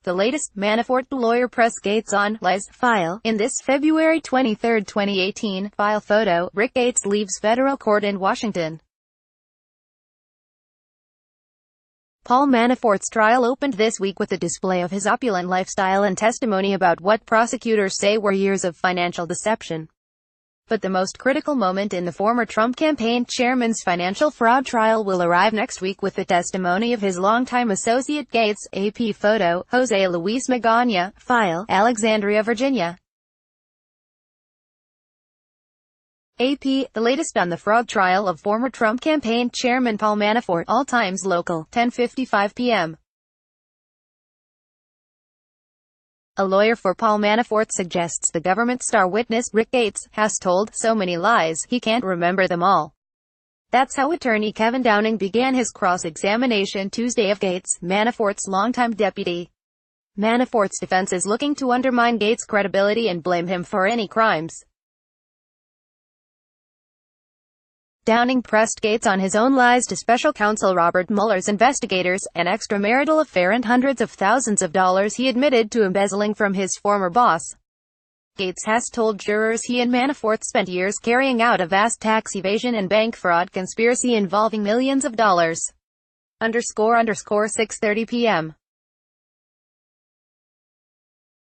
The latest Manafort lawyer press Gates on lies file. In this February 23, 2018, file photo, Rick Gates leaves federal court in Washington. Paul Manafort's trial opened this week with a display of his opulent lifestyle and testimony about what prosecutors say were years of financial deception. But the most critical moment in the former Trump campaign chairman's financial fraud trial will arrive next week with the testimony of his longtime associate Gates. AP photo, Jose Luis Magana, file, Alexandria, Virginia. AP, the latest on the fraud trial of former Trump campaign chairman Paul Manafort. All times local, 10:55 p.m. A lawyer for Paul Manafort suggests the government star witness, Rick Gates, has told so many lies, he can't remember them all. That's how attorney Kevin Downing began his cross-examination Tuesday of Gates, Manafort's longtime deputy. Manafort's defense is looking to undermine Gates' credibility and blame him for any crimes. Downing pressed Gates on his own lies to special counsel Robert Mueller's investigators, an extramarital affair and hundreds of thousands of dollars he admitted to embezzling from his former boss. Gates has told jurors he and Manafort spent years carrying out a vast tax evasion and bank fraud conspiracy involving millions of dollars. _6:30 p.m.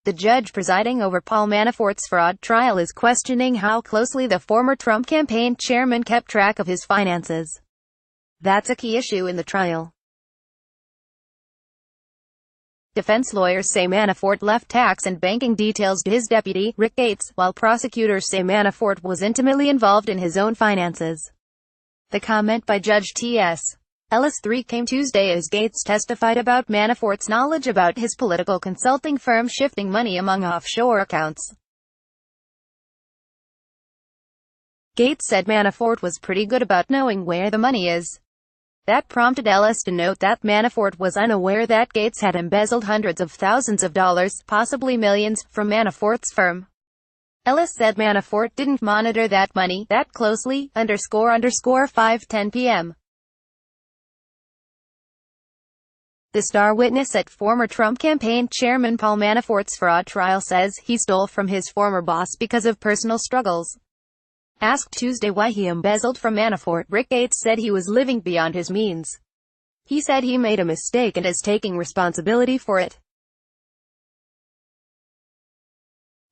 The judge presiding over Paul Manafort's fraud trial is questioning how closely the former Trump campaign chairman kept track of his finances. That's a key issue in the trial. Defense lawyers say Manafort left tax and banking details to his deputy, Rick Gates, while prosecutors say Manafort was intimately involved in his own finances. The comment by Judge T.S. Ellis III came Tuesday as Gates testified about Manafort's knowledge about his political consulting firm shifting money among offshore accounts. Gates said Manafort was pretty good about knowing where the money is. That prompted Ellis to note that Manafort was unaware that Gates had embezzled hundreds of thousands of dollars, possibly millions, from Manafort's firm. Ellis said Manafort didn't monitor that money that closely. _5:10 p.m. The star witness at former Trump campaign chairman Paul Manafort's fraud trial says he stole from his former boss because of personal struggles. Asked Tuesday why he embezzled from Manafort, Rick Gates said he was living beyond his means. He said he made a mistake and is taking responsibility for it.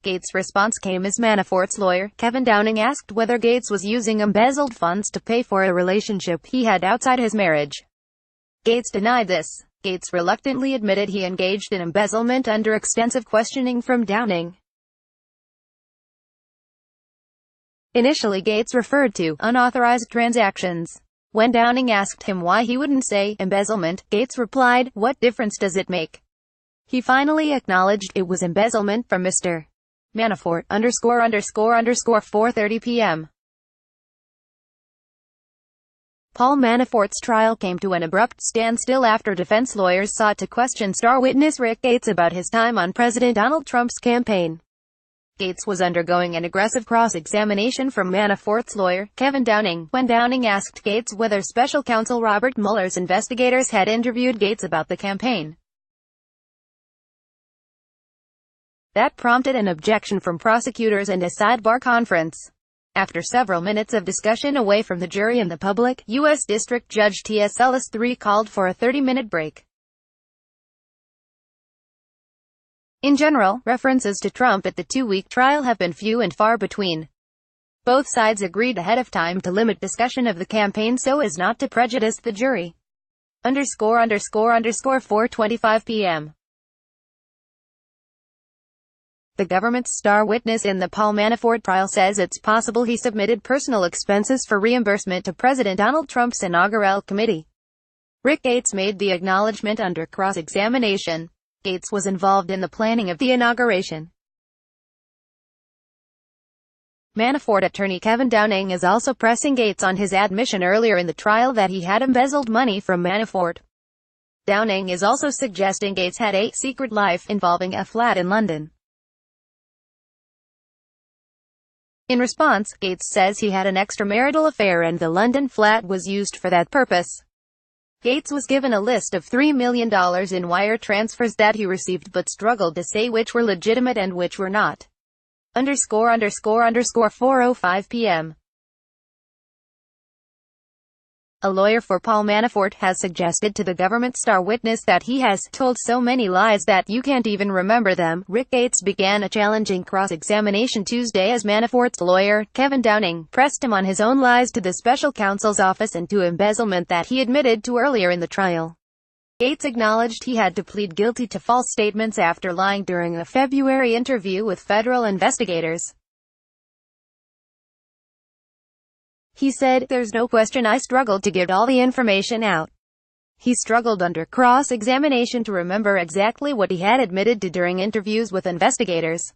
Gates' response came as Manafort's lawyer, Kevin Downing, asked whether Gates was using embezzled funds to pay for a relationship he had outside his marriage. Gates denied this. Gates reluctantly admitted he engaged in embezzlement under extensive questioning from Downing. Initially, Gates referred to unauthorized transactions. When Downing asked him why he wouldn't say embezzlement, Gates replied, "What difference does it make?" He finally acknowledged it was embezzlement from Mr. Manafort. _4:30 p.m. Paul Manafort's trial came to an abrupt standstill after defense lawyers sought to question star witness Rick Gates about his time on President Donald Trump's campaign. Gates was undergoing an aggressive cross-examination from Manafort's lawyer, Kevin Downing, when Downing asked Gates whether special counsel Robert Mueller's investigators had interviewed Gates about the campaign. That prompted an objection from prosecutors and a sidebar conference. After several minutes of discussion away from the jury and the public, U.S. District Judge T.S. Ellis III called for a 30-minute break. In general, references to Trump at the two-week trial have been few and far between. Both sides agreed ahead of time to limit discussion of the campaign so as not to prejudice the jury. _4:25 p.m. The government's star witness in the Paul Manafort trial says it's possible he submitted personal expenses for reimbursement to President Donald Trump's inaugural committee. Rick Gates made the acknowledgement under cross-examination. Gates was involved in the planning of the inauguration. Manafort attorney Kevin Downing is also pressing Gates on his admission earlier in the trial that he had embezzled money from Manafort. Downing is also suggesting Gates had a secret life involving a flat in London. In response, Gates says he had an extramarital affair and the London flat was used for that purpose. Gates was given a list of $3 million in wire transfers that he received but struggled to say which were legitimate and which were not. _____ 4:05 p.m. A lawyer for Paul Manafort has suggested to the government star witness that he has told so many lies that you can't even remember them. Rick Gates began a challenging cross-examination Tuesday as Manafort's lawyer, Kevin Downing, pressed him on his own lies to the special counsel's office and to embezzlement that he admitted to earlier in the trial. Gates acknowledged he had to plead guilty to false statements after lying during a February interview with federal investigators. He said, "There's no question I struggled to get all the information out." He struggled under cross-examination to remember exactly what he had admitted to during interviews with investigators.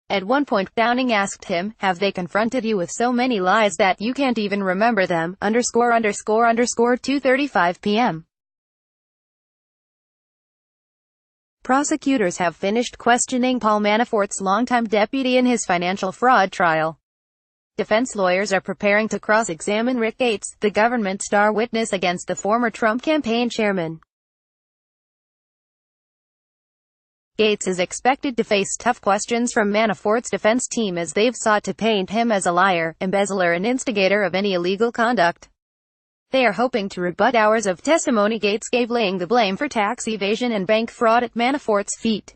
At one point, Downing asked him, "Have they confronted you with so many lies that you can't even remember them?" _____ 2:35 p.m. Prosecutors have finished questioning Paul Manafort's longtime deputy in his financial fraud trial. Defense lawyers are preparing to cross-examine Rick Gates, the government star witness against the former Trump campaign chairman. Gates is expected to face tough questions from Manafort's defense team as they've sought to paint him as a liar, embezzler and instigator of any illegal conduct. They are hoping to rebut hours of testimony Gates gave laying the blame for tax evasion and bank fraud at Manafort's feet.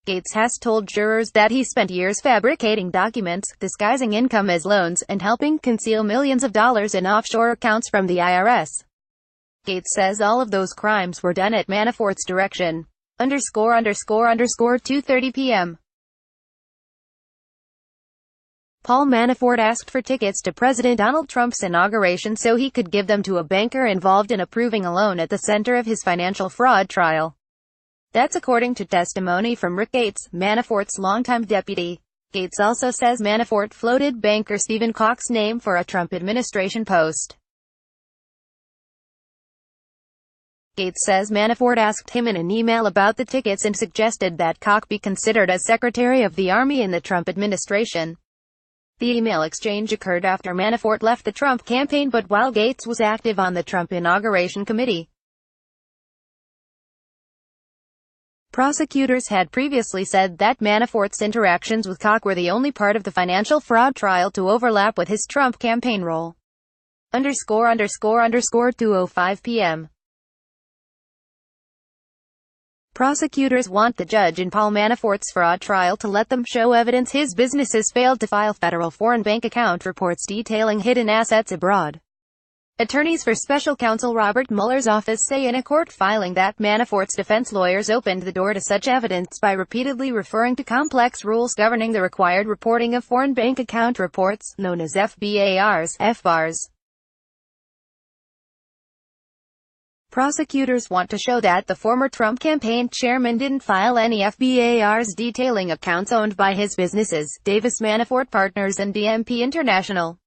Gates has told jurors that he spent years fabricating documents, disguising income as loans, and helping conceal millions of dollars in offshore accounts from the IRS. Gates says all of those crimes were done at Manafort's direction. ____ 2:30 p.m. Paul Manafort asked for tickets to President Donald Trump's inauguration so he could give them to a banker involved in approving a loan at the center of his financial fraud trial. That's according to testimony from Rick Gates, Manafort's longtime deputy. Gates also says Manafort floated banker Stephen Koch's name for a Trump administration post. Gates says Manafort asked him in an email about the tickets and suggested that Koch be considered as Secretary of the Army in the Trump administration. The email exchange occurred after Manafort left the Trump campaign but while Gates was active on the Trump inauguration committee. Prosecutors had previously said that Manafort's interactions with Koch were the only part of the financial fraud trial to overlap with his Trump campaign role. ____ 2:05 p.m. Prosecutors want the judge in Paul Manafort's fraud trial to let them show evidence his businesses failed to file federal foreign bank account reports detailing hidden assets abroad. Attorneys for special counsel Robert Mueller's office say in a court filing that Manafort's defense lawyers opened the door to such evidence by repeatedly referring to complex rules governing the required reporting of foreign bank account reports, known as FBARs. Prosecutors want to show that the former Trump campaign chairman didn't file any FBARs detailing accounts owned by his businesses, Davis Manafort Partners and DMP International.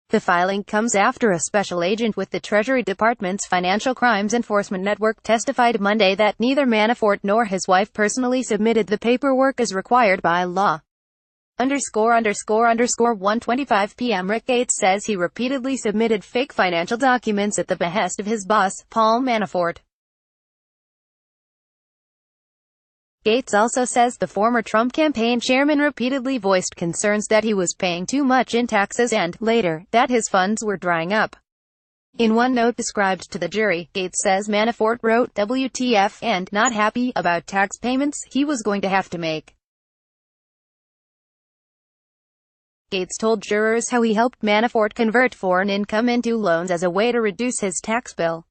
The filing comes after a special agent with the Treasury Department's Financial Crimes Enforcement Network testified Monday that neither Manafort nor his wife personally submitted the paperwork as required by law. ____ 1:25 p.m. Rick Gates says he repeatedly submitted fake financial documents at the behest of his boss, Paul Manafort. Gates also says the former Trump campaign chairman repeatedly voiced concerns that he was paying too much in taxes and, later, that his funds were drying up. In one note described to the jury, Gates says Manafort wrote "WTF" and "not happy" about tax payments he was going to have to make. Gates told jurors how he helped Manafort convert foreign income into loans as a way to reduce his tax bill.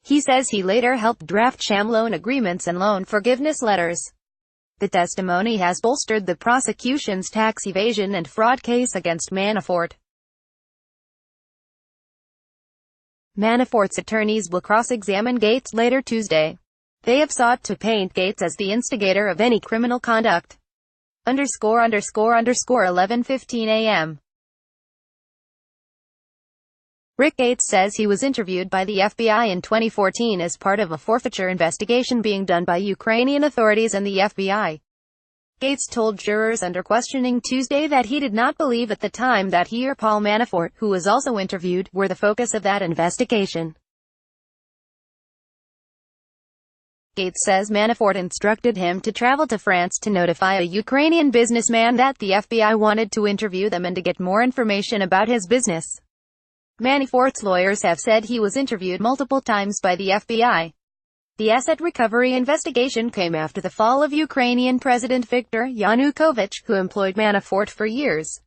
He says he later helped draft sham loan agreements and loan forgiveness letters. The testimony has bolstered the prosecution's tax evasion and fraud case against Manafort. Manafort's attorneys will cross-examine Gates later Tuesday. They have sought to paint Gates as the instigator of any criminal conduct. ____ 11:15 a.m. Rick Gates says he was interviewed by the FBI in 2014 as part of a forfeiture investigation being done by Ukrainian authorities and the FBI. Gates told jurors under questioning Tuesday that he did not believe at the time that he or Paul Manafort, who was also interviewed, were the focus of that investigation. Gates says Manafort instructed him to travel to France to notify a Ukrainian businessman that the FBI wanted to interview them and to get more information about his business. Manafort's lawyers have said he was interviewed multiple times by the FBI. The asset recovery investigation came after the fall of Ukrainian President Viktor Yanukovych, who employed Manafort for years.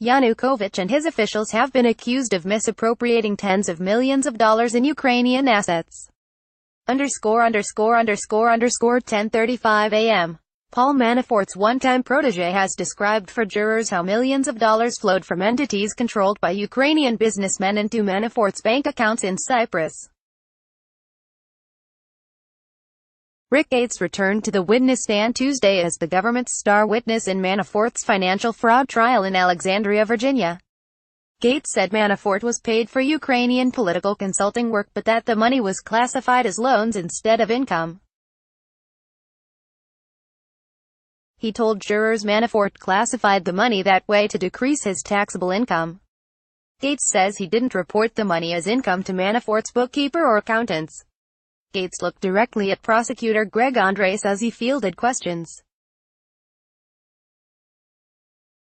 Yanukovych and his officials have been accused of misappropriating tens of millions of dollars in Ukrainian assets. _____10:35 a.m. Paul Manafort's one-time protégé has described for jurors how millions of dollars flowed from entities controlled by Ukrainian businessmen into Manafort's bank accounts in Cyprus. Rick Gates returned to the witness stand Tuesday as the government's star witness in Manafort's financial fraud trial in Alexandria, Virginia. Gates said Manafort was paid for Ukrainian political consulting work but that the money was classified as loans instead of income. He told jurors Manafort classified the money that way to decrease his taxable income. Gates says he didn't report the money as income to Manafort's bookkeeper or accountants. Gates looked directly at prosecutor Greg Andres as he fielded questions.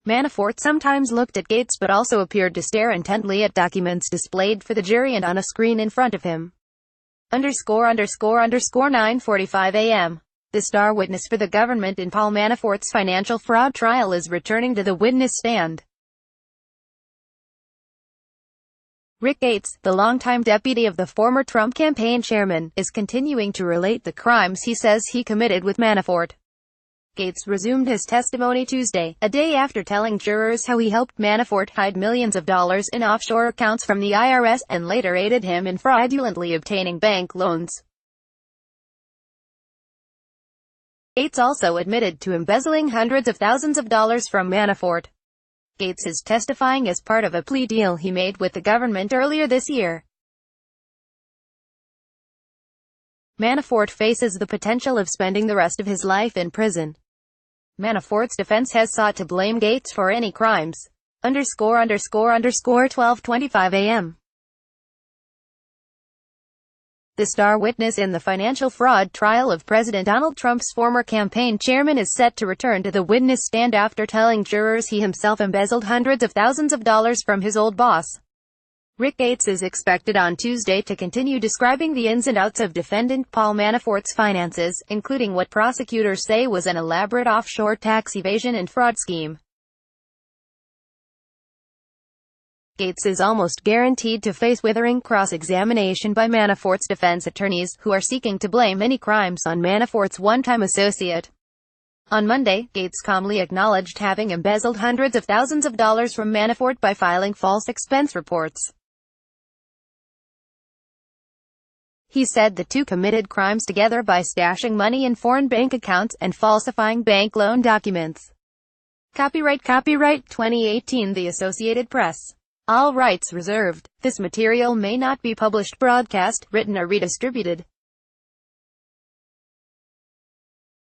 Manafort sometimes looked at Gates but also appeared to stare intently at documents displayed for the jury and on a screen in front of him. _____9:45 a.m. The star witness for the government in Paul Manafort's financial fraud trial is returning to the witness stand. Rick Gates, the longtime deputy of the former Trump campaign chairman, is continuing to relate the crimes he says he committed with Manafort. Gates resumed his testimony Tuesday, a day after telling jurors how he helped Manafort hide millions of dollars in offshore accounts from the IRS and later aided him in fraudulently obtaining bank loans. Gates also admitted to embezzling hundreds of thousands of dollars from Manafort. Gates is testifying as part of a plea deal he made with the government earlier this year. Manafort faces the potential of spending the rest of his life in prison. Manafort's defense has sought to blame Gates for any crimes. _____12:25 a.m. The star witness in the financial fraud trial of President Donald Trump's former campaign chairman is set to return to the witness stand after telling jurors he himself embezzled hundreds of thousands of dollars from his old boss. Rick Gates is expected on Tuesday to continue describing the ins and outs of defendant Paul Manafort's finances, including what prosecutors say was an elaborate offshore tax evasion and fraud scheme. Gates is almost guaranteed to face withering cross-examination by Manafort's defense attorneys, who are seeking to blame any crimes on Manafort's one-time associate. On Monday, Gates calmly acknowledged having embezzled hundreds of thousands of dollars from Manafort by filing false expense reports. He said the two committed crimes together by stashing money in foreign bank accounts and falsifying bank loan documents. Copyright 2018 The Associated Press. All rights reserved. This material may not be published, broadcast, written or redistributed.